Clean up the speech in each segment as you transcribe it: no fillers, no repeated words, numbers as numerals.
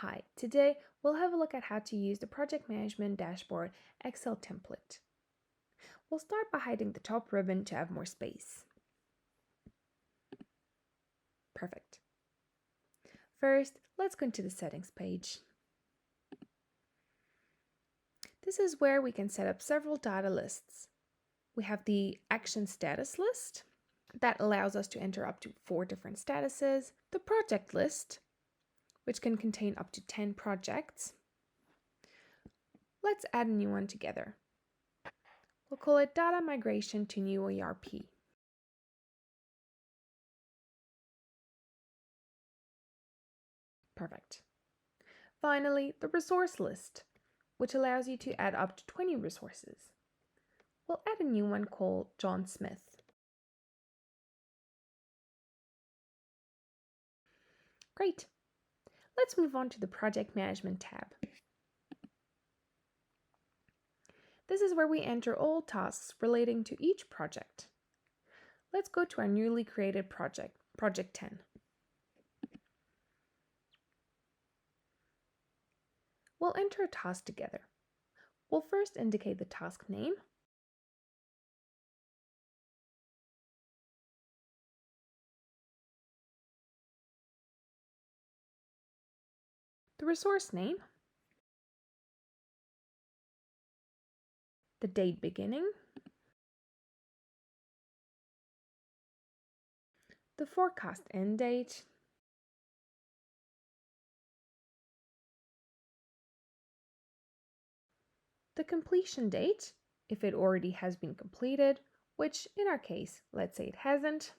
Hi, today we'll have a look at how to use the Project Management Dashboard Excel template. We'll start by hiding the top ribbon to have more space. Perfect. First, let's go into the settings page. This is where we can set up several data lists. We have the action status list that allows us to enter up to 4 different statuses, the project list, which can contain up to 10 projects. Let's add a new one together. We'll call it Data Migration to New ERP. Perfect. Finally, the resource list, which allows you to add up to 20 resources. We'll add a new one called John Smith. Great. Let's move on to the Project Management tab. This is where we enter all tasks relating to each project. Let's go to our newly created project, Project 10. We'll enter a task together. We'll first indicate the task name, the resource name, the date beginning, the forecast end date, the completion date, if it already has been completed, which in our case, let's say it hasn't.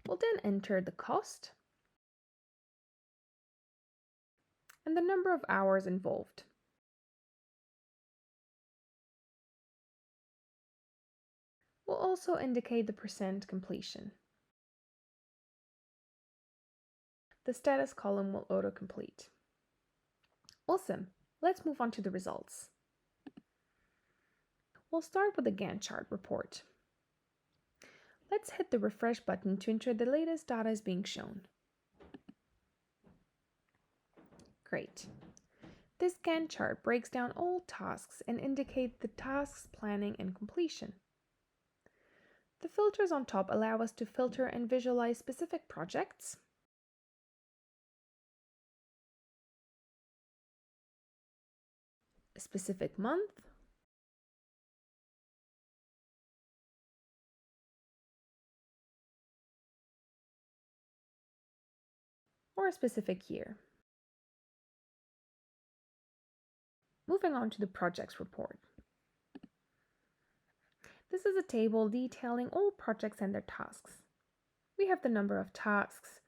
We'll then enter the cost and the number of hours involved. We'll also indicate the percent completion. The status column will autocomplete. Awesome. Let's move on to the results. We'll start with the Gantt chart report. Let's hit the refresh button to ensure the latest data is being shown. Great. This Gantt chart breaks down all tasks and indicates the task's planning and completion. The filters on top allow us to filter and visualize specific projects, a specific month, or a specific year. Moving on to the projects report. This is a table detailing all projects and their tasks. We have the number of tasks,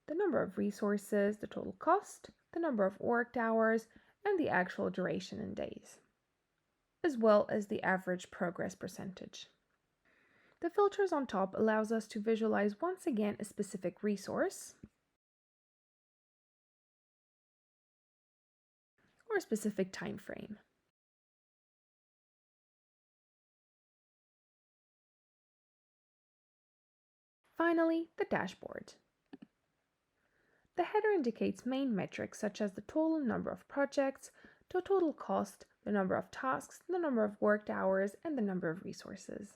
the number of resources, the total cost, the number of worked hours, and the actual duration in days, as well as the average progress percentage. The filters on top allows us to visualize once again a specific resource or a specific time frame. Finally, the dashboard. The header indicates main metrics such as the total number of projects, the total cost, the number of tasks, the number of worked hours, and the number of resources.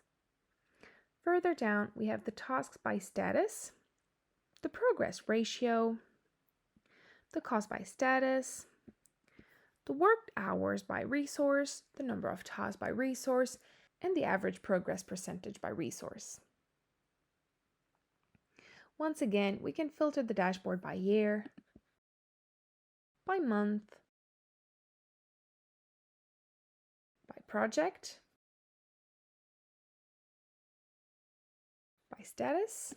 Further down, we have the tasks by status, the progress ratio, the cost by status, the worked hours by resource, the number of tasks by resource, and the average progress percentage by resource. Once again, we can filter the dashboard by year, by month, by project, by status,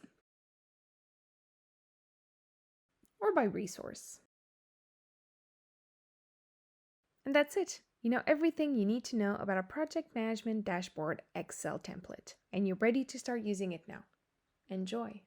or by resource. And that's it. You know everything you need to know about a project management dashboard Excel template, and you're ready to start using it now. Enjoy!